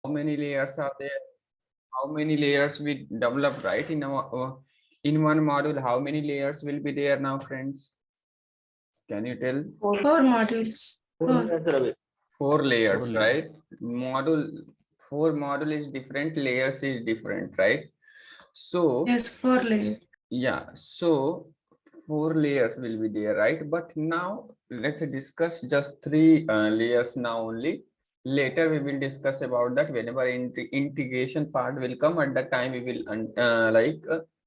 many layers are there? How many layers we develop, right? In our in one module, how many layers will be there now, friends? Can you tell? Four modules. Four layers, right? Four module is different, layers is different, right? So Yes, 4 layers. yeah, so four layers will be there, right? But now let's discuss just three layers now only. Later we will discuss about that whenever integration part will come. At that time we will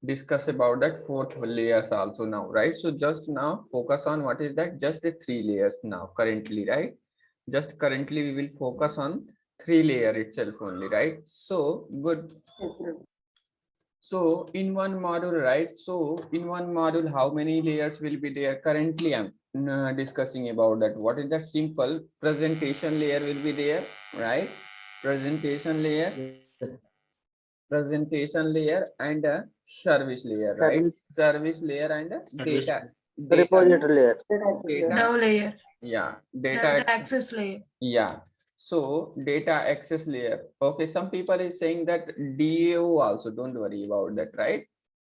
discuss about that fourth layers also now, right? So just now focus on what is that, just the three layers now currently, right? Just currently we will focus on three layer itself only, right? So good. So in one module, right? So in one module, how many layers will be there? Currently, I'm discussing about that. What is that? Simple presentation layer will be there, right? Presentation layer, presentation layer, and a service layer, right? Service layer and a Repository layer. data, Dove layer. yeah, Data access layer. yeah. So data access layer. Okay, some people is saying that DAO also. Don't worry about that, right?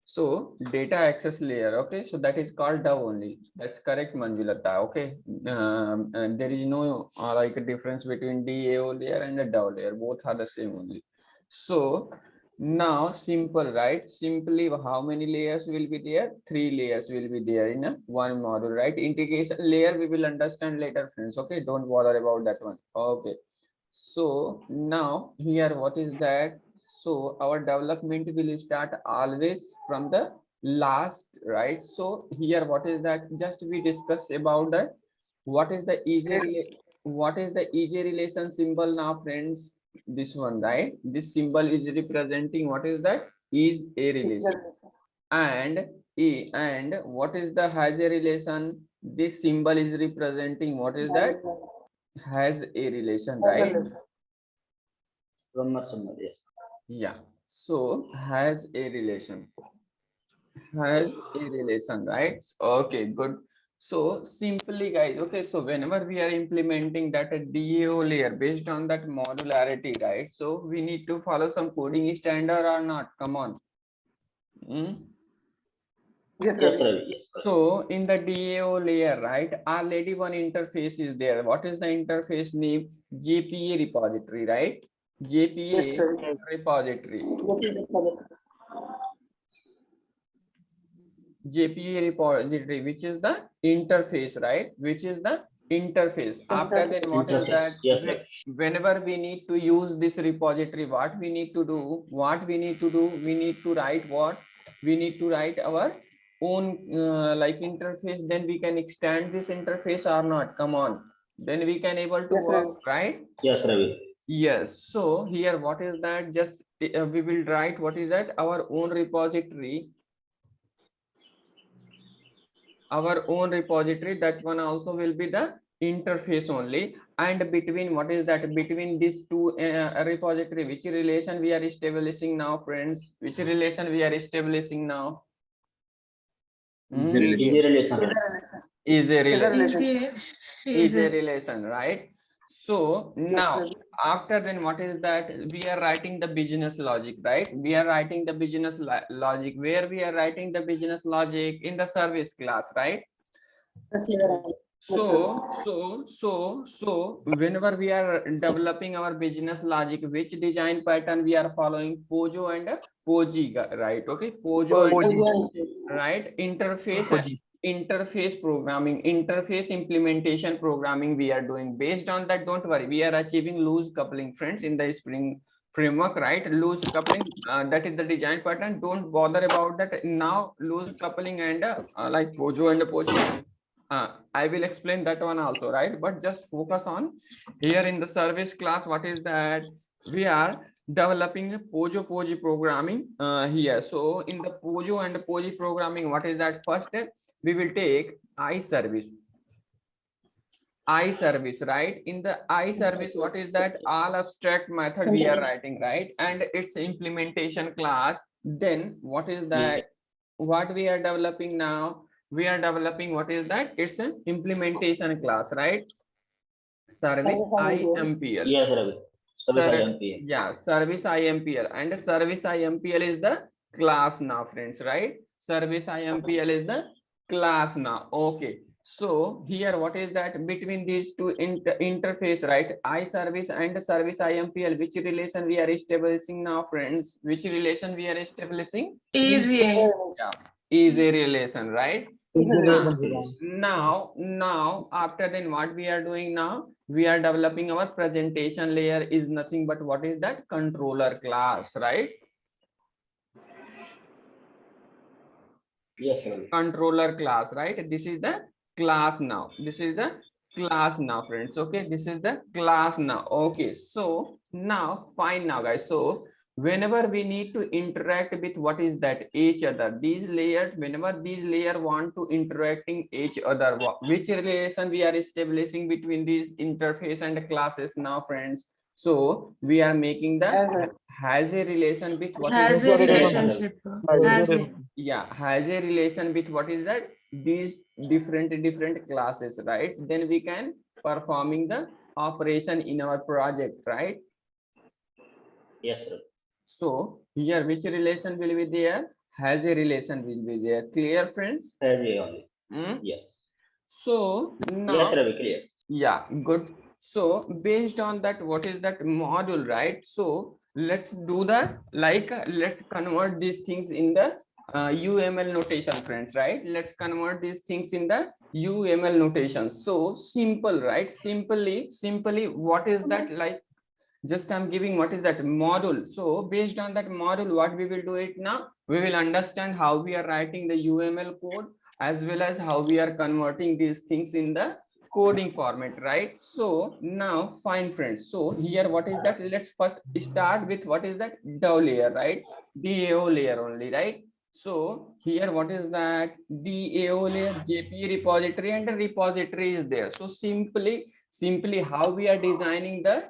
So data access layer. Okay, so that is called DAO only. That's correct, Manjulata. Okay, and there is no like a difference between DAO layer and the DAO layer. Both are the same only. So now simple, right? Simply how many layers will be there? Three layers will be there in a one module, right? Integration layer we will understand later, friends. Okay, don't bother about that one. Okay, so now here what is that? So our development will start always from the last, right? So here what is that? Just we discuss about that. What is the easy relation symbol now, friends? This one, right? This symbol is representing what is that? Is a relation. And what is the has a relation? This symbol is representing what is that? Has a relation, right? Yes. Yeah. So has a relation. Has a relation, right? Okay, good. So simply, guys, okay, so whenever we are implementing that a DAO layer based on that modularity, right? So we need to follow some coding standard or not? Come on. Yes, Ravi. Yes. So in the DAO layer, right, already one interface is there. What is the interface name? JPA repository, right? JPA repository. JPA repository, which is the interface, right? Which is the interface. After that, what is that? Yes, sir. Whenever we need to use this repository, what we need to do? What we need to do? We need to write what? We need to write our own like interface. Then we can extend this interface or not. Come on. Then we can able to work, right? Yes, Ravi. Yes. So here, what is that? Just we will write what is that? Our own repository. Our own repository, that one also will be the interface only. And between what is that, between these two repository, which relation we are establishing now, friends? Which relation we are establishing now? Easy relation. Is a relation. Is A relation, right? So now after then what is that? We are writing the business logic, right? We are writing the business logic. Where we are writing the business logic? In the service class, right? So whenever we are developing our business logic, which design pattern we are following? Pojo and Poji, right? Okay, Pojo and right, interface programming, interface implementation programming we are doing. Based on that, don't worry, we are achieving loose coupling, friends, in the Spring framework, right? Loose coupling, that is the design pattern. Don't bother about that now. Loose coupling and like Pojo and Poji, I will explain that one also, right? But just focus on here in the service class. What is that? We are developing a Poji programming here. So in the Pojo and Poji programming, what is that? First we will take iService, right? In the iService, what is that? All abstract method we are writing, right? And its implementation class. Then what is that? What we are developing now? We are developing what is that? It's an implementation class, right? Service IMPL. Yes, Ravi. Service Ser- IMPL. yeah, service IMPL, and service IMPL is the class now, friends, right? Service IMPL is the class now. Okay. So here, what is that between these two interface, right? I service and service IMPL, which relation we are establishing now, friends? Which relation we are establishing? Easy. Yeah, is a relation, right? Yes. Now, after then what we are doing now, we are developing our presentation layer is nothing but what is that? Controller class, right? Yes, Ravi. Controller class, right? This is the class now. This is the class now, friends. Okay, this is the class now. Okay, so now fine now, guys. So whenever we need to interact with what is that each other, these layers, whenever these layer want to interacting each other, which relation we are establishing between these interface and classes now, friends? So we are making the has a relation with what is Has a relationship. Has a. yeah, has a relation with what is that these different classes, right? Then we can performing the operation in our project, right? Yes, Ravi. So here which relation will be there? Has a relation will be there. Clear, friends? Heavy only. Hmm? Yes. So Yes, now, Ravi, clear. yeah, good. So based on that, what is that module, right? So let's do the let's convert these things in the UML notation, friends, right? Let's convert these things in the UML notation. So simple, right? Simply, what is that like? Just I'm giving what is that module. So based on that module, what we will do it now, we will understand how we are writing the UML code as well as how we are converting these things in the coding format, right? So now fine, friends. So here what is that? Let's first start with what is that DAO layer, right? DAO layer only, right? So here what is that DAO layer, JPA repository, and the repository is there. So simply how we are designing the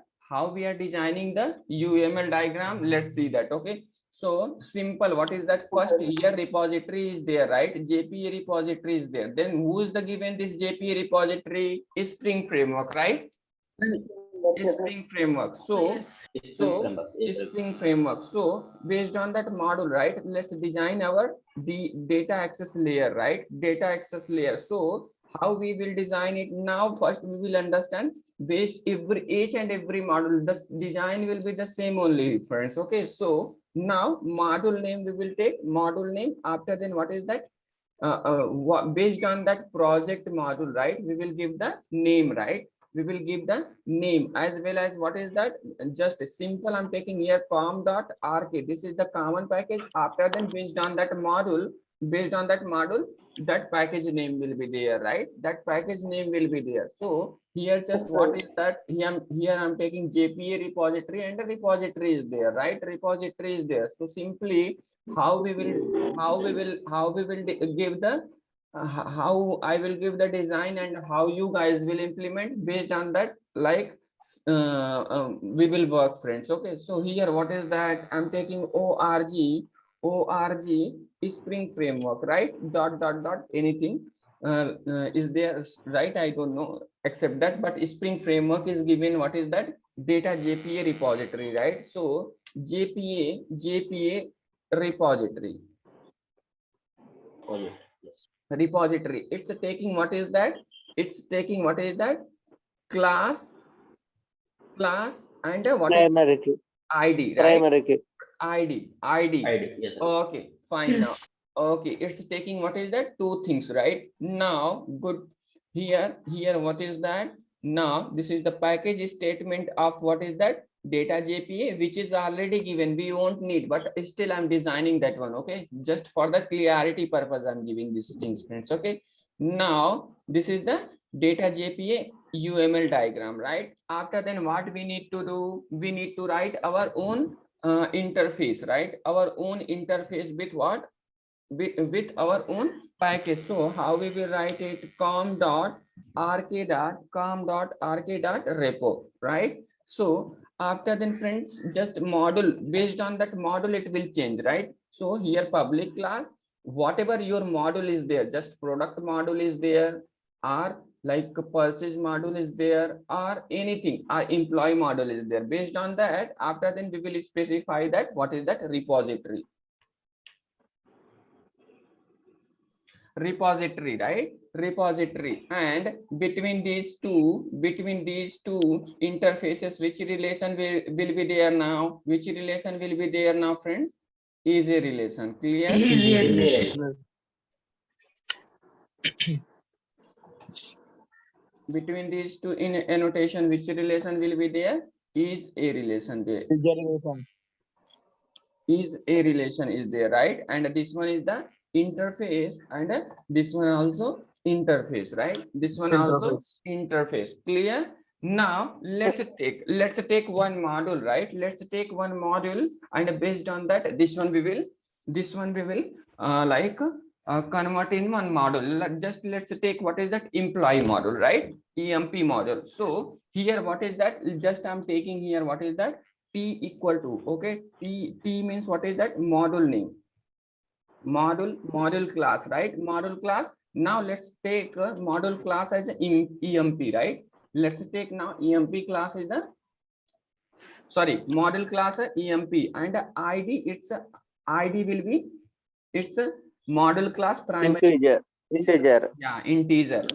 UML diagram, let's see that. Okay, so simple, what is that? First here repository is there, right? JPA repository is there. Then who is the given this JPA repository? Is Spring Framework, right? Is Spring Framework. So Yes. Spring Framework. Yes, Ravi. Spring Framework. So based on that model, right, let's design our data access layer, right? Data access layer. So how we will design it now? First we will understand based each and every module, the design will be the same only, friends. Okay, so now module name we will take module name. After then what is that? Based on that project module, right, we will give the name, right? We will give the name as well as what is that? Just simple, I'm taking here com.rk. This is the common package. After then based on that module, that package name will be there, right? That package name will be there. So here just what is that? Here I'm taking JPA repository, and the repository is there, right? Repository is there. So simply how we will give the how I will give the design and how you guys will implement. Based on that, like we will work, friends. Okay, so here what is that? I'm taking org Spring Framework, right? Dot anything is there, right? I don't know except that, but Spring Framework is given what is that? Data JPA repository, right? So JPA repository. Oh, yes. Yes. Repository, it's taking what is that? It's taking what is that? Class and what is Primary key. ID, right? Primary key. ID. ID. Yes, Ravi. Okay, fine now. Yes. Okay, it's taking what is that? Two things, right? Now good. Here what is that? Now this is the package statement of what is that? Data JPA, which is already given, we won't need, but still I'm designing that one. Okay, just for the clarity purpose I'm giving these things, friends. Okay, now this is the data JPA UML diagram, right? After then what we need to do? We need to write our own interface, right? Our own interface with what? With our own package. So how we will write it? com.rk.repo, right? So after then, friends, just model, based on that model it will change, right? So here public class, whatever your model is there, just product model is there, or like purchase module is there or anything, or employee module is there. Based on that, after then we will specify that what is that repository. Repository, right? Repository. And between these two interfaces, which relation will be there now? Which relation will be there now, friends? Is a relation. Clear? Is a relation. relation. Between these two in annotation, which relation will be there? Is a relation there. Is a relation is there, right? And this one is the interface, and this one also interface, right? This one also interface. Clear? Now let's take one module, right? Let's take one module, and based on that, this one we will convert in one module. Let's take what is that employee module, right? EMP module. So here what is that? Just I'm taking here what is that? T equal to, okay, T means what is that? Module name, module class, right? Module class. Now let's take a module class as an EMP, right? Let's take now EMP class is the, sorry, module class EMP, and the ID, it's a ID will be, it's a module class primary integer. yeah, integer,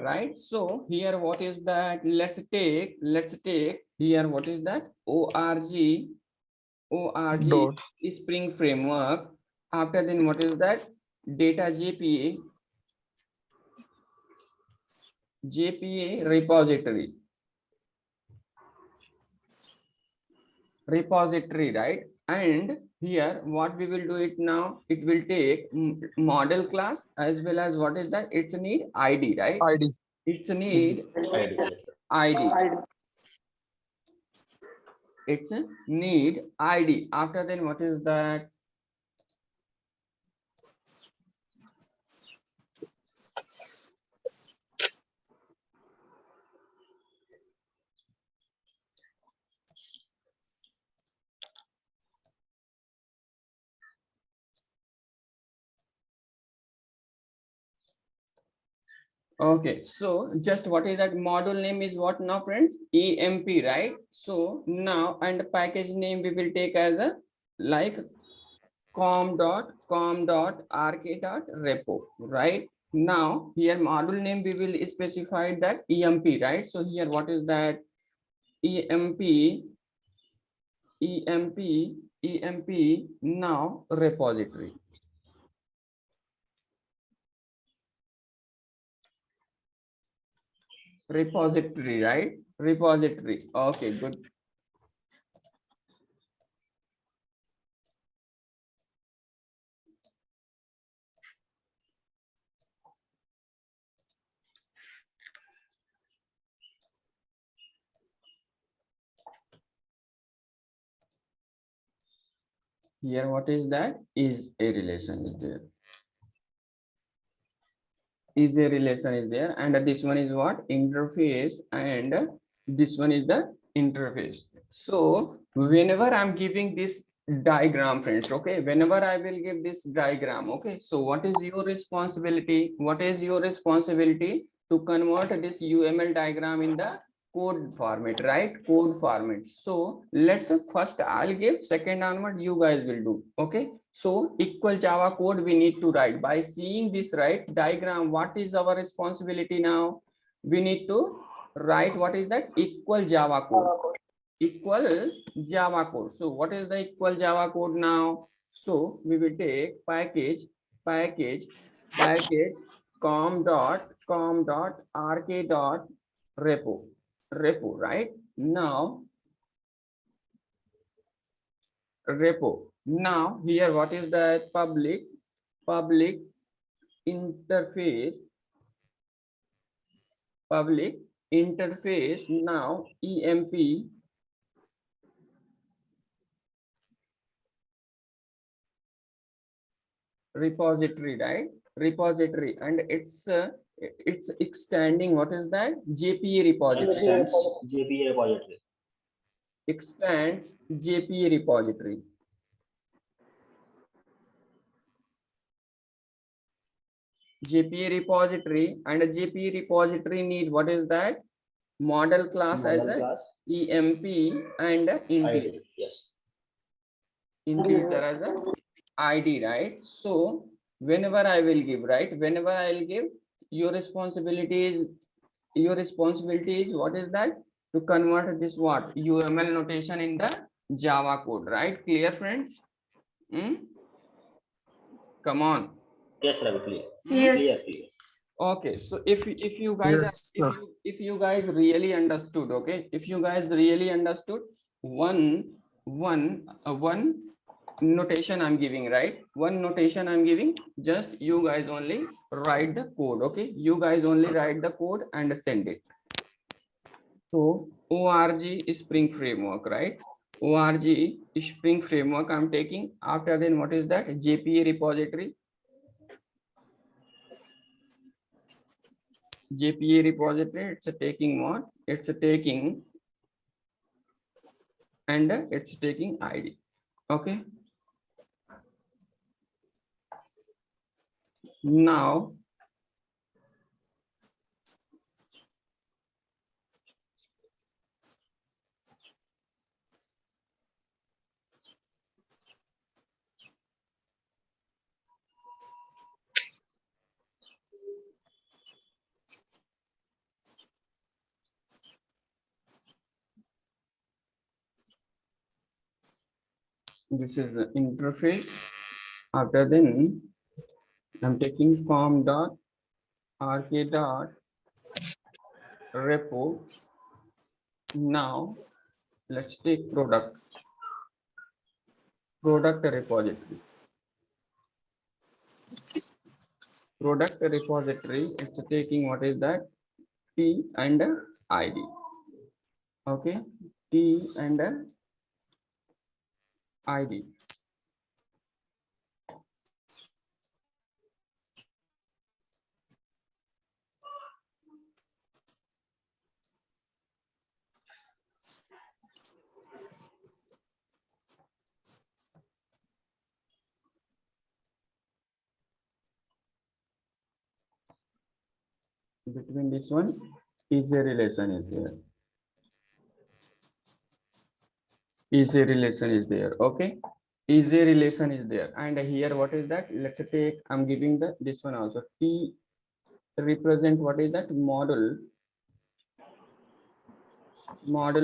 right? So here what is that? Let's take here what is that? org Dot. Spring framework. After then what is that? Data jpa repository, right? And here what we will do it now, it will take model class as well as what is that? It's a need ID, right? ID. It's a need ID. ID. It's a need ID. After then what is that? Okay, so just what is that? Module name is what now, friends? EMP, right? So now, and package name we will take as a like com.rk.repo, right? Now here module name we will specify that EMP, right? So here what is that? EMP now repository. Repository, right? Repository. Okay, good. Here what is that? Is a relation is there. Is a relation is there, and this one is what? Interface, and this one is the interface. So whenever I'm giving this diagram, friends, okay, whenever I will give this diagram, okay, so what is your responsibility? What is your responsibility? To convert this UML diagram in the code format, right? Code format. So let's first I'll give, second onward you guys will do. Okay, so equal Java code we need to write. By seeing this right diagram, what is our responsibility now? We need to write what is that? Equal Java code. Equal Java code. So what is the equal Java code now? So we will take package com.rk.repo, right? Now repo. Now here what is that? Public interface, now EMP repository, right? Repository, and it's extending what is that? JPA repository. JPA repository. Extends JPA JPA repository, and a JPA repository need what is that? Model class as Model a class EMP and a integer. ID. Yes. Integer as a ID, right? So whenever I will give, right? Whenever I will give, your responsibility is what is that? To convert this what? UML notation in the Java code, right? Clear, friends? Hmm? Come on. Yes, Ravi, clear. Yes. Clear, clear. Okay, so if you guys Yes, sir. if you guys really understood, okay, if you guys really understood one notation I'm giving, right? One notation I'm giving, just you guys only write the code, okay? You guys only write the code and send it. So org is Spring Framework, right? Org is Spring Framework I'm taking. After then what is that? JPA repository. JPA repository, it's a taking what? It's a taking and it's taking ID. Okay. Now this is the interface. After then I'm taking form dot rk dot repo. Now let's take product repository. Product repository, it's taking what is that? T and ID. Okay, T and ID. Between this one is a relation is there. Is a relation is there. Okay, is a relation is there, and here what is that? Let's take, I'm giving the this one also. T represent what is that? Model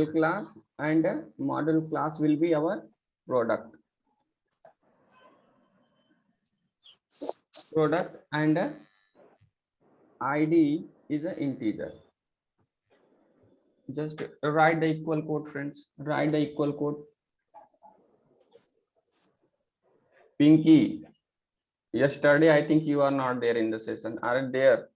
class, and model class will be our product and ID is an integer. Just write the equal code, friends. Write the equal code. Pinky, yesterday I think you are not there in the session. Aren't there?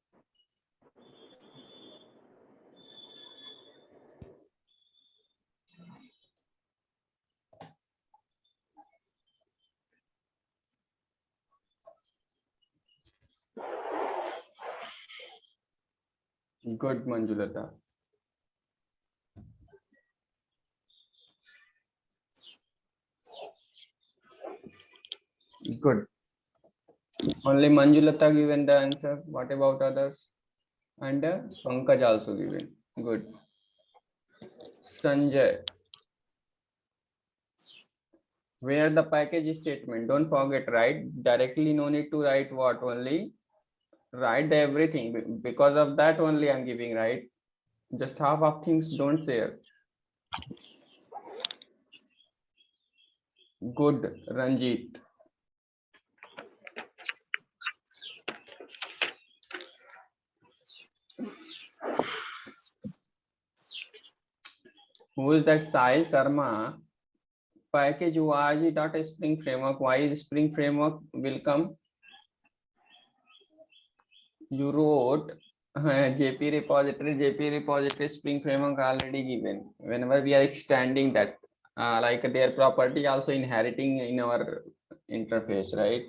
Good, Manjulata. Good. Only Manjulata given the answer. What about others? And Pankaj also given. Good. Sanjay. Where the package statement? Don't forget, right? Directly, no need to write what only. Write the everything. Because of that only I'm giving, right? Just half of things don't share. Good, Ranjit. Who is that? Sai Sharma. Package org dot Spring Framework. Why Spring Framework will come? You wrote JP repository Spring Framework already given. Whenever we are extending that, like their property also inheriting in our interface, right?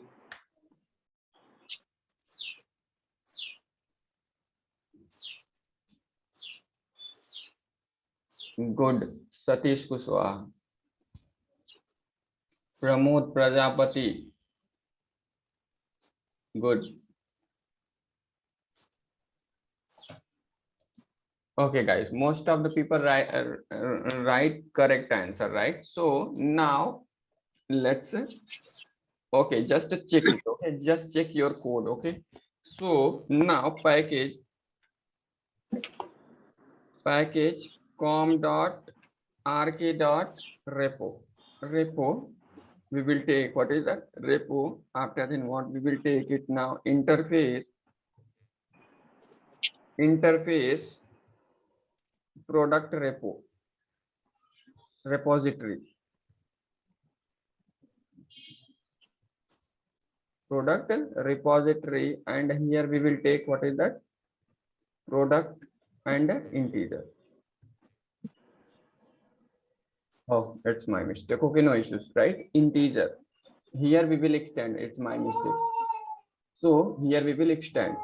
Good. Satish Kushwaha. Pramod Prajapati. Good. Okay, guys, most of the people write correct answer, right? So now let's okay, just check it. Okay, just check your code. Okay, so now package com dot rk dot repo we will take what is that repo. After then what we will take it now interface product repository product repository, and here we will take what is that product and integer. Oh, it's my mistake. Okay, no issues, right? Integer. Here we will extend. It's my mistake. So here we will extend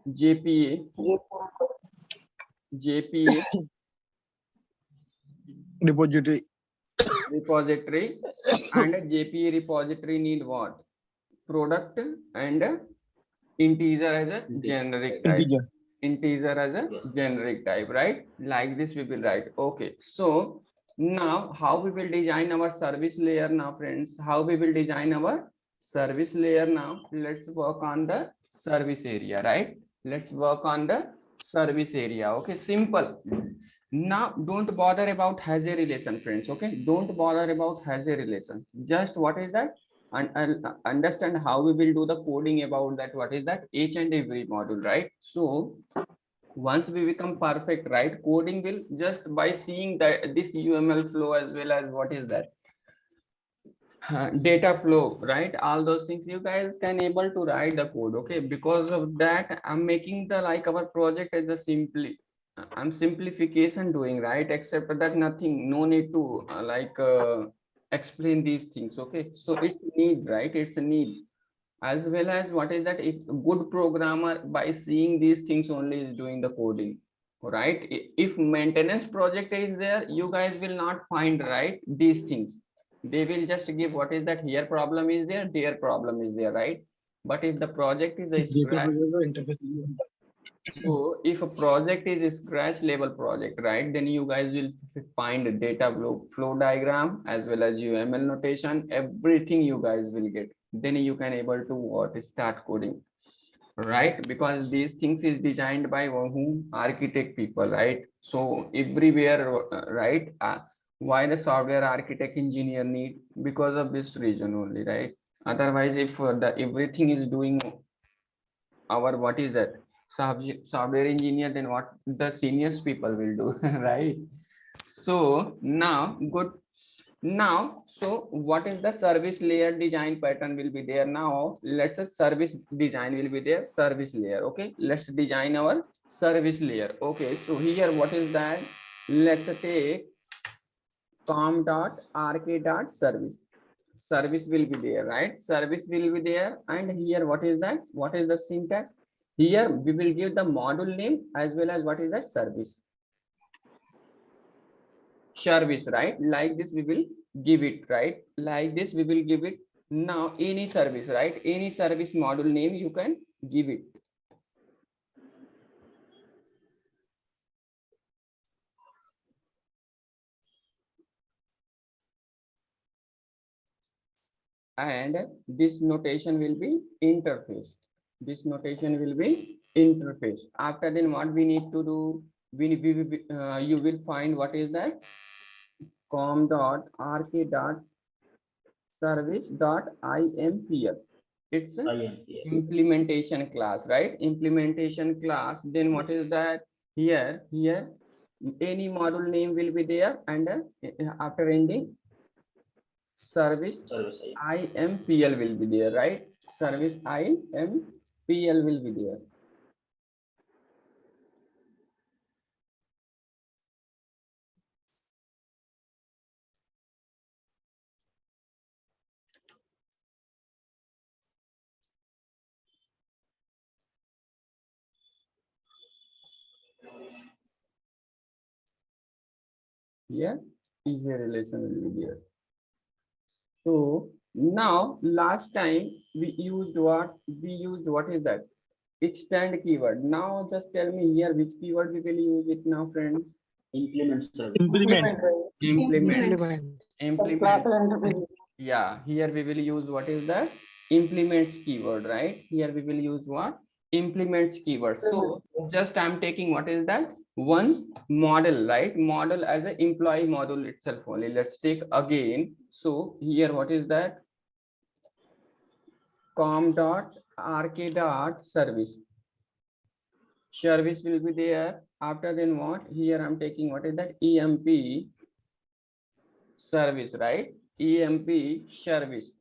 JPA Repository. repository, and JPA repository need what? Product and integer as a generic type. Integer. Integer as a Yes. generic type, right? Like this we will write. Okay, so now how we will design our service layer now, friends? How we will design our service layer now? Let's work on the service area, right? Let's work on the service area. Okay, simple. Now don't bother about has a relation, friends. Okay, don't bother about has a relation. Just what is that? And understand how we will do the coding about that. What is that? Each and every module, right? So once we become perfect, right, coding will just by seeing that this UML flow as well as what is that data flow, right, all those things you guys can able to write the code. Okay, because of that I'm making the like our project as a simply I'm simplification doing, right, except that nothing, no need to explain these things. Okay, so it's need, right, it's a need, as well as what is that if good programmer by seeing these things only is doing the coding, right? If maintenance project is there, you guys will not find, right, these things. They will just give what is that here problem is there, their problem is there, right? But if the project is a scratch, so if a project is a scratch level project, right, then you guys will find a data flow diagram as well as UML notation, everything you guys will get. Then you can able to what start coding, right? Because these things is designed by whom? Architect people, right? So everywhere, right? Why the software architect engineer need? Because of this reason only, right? Otherwise, if the everything is doing our what is that software engineer, then what the seniors people will do, right? So now good. Now so what is the service layer design pattern will be there. Now let's say service design will be there, service layer. Okay, let's design our service layer. Okay, so here what is that, let's take com.rk.service. Service will be there, right? Service will be there, and here what is that, what is the syntax? Here we will give the module name as well as what is that service, right? Like this we will give it, right? Like this we will give it. Now any service, right, any service module name you can give it. And this notation will be interface. This notation will be interface. After then what we need to do, you will find what is that com.rk.service.impl. It's a IMPL. implementation class, right? Implementation class. Then what is that? Here any module name will be there, and after ending service Service IMPL will be there, right? Service IMPL will be there. Here easy relation will be there. So now last time we used what is that extend keyword. Now just tell me here which keyword we will use it now, friends. Implement service. Implement. Implement. Class Implement. Yeah, here we will use what is that? Implements keyword, right? Here we will use what? Implements keyword. So just I'm taking what is that? One model, right? Model as an employee model itself only. Let's take again. So here what is that? com.rk.service. Service will be there. After then what? Here I'm taking what is that? EMP service, right? EMP service.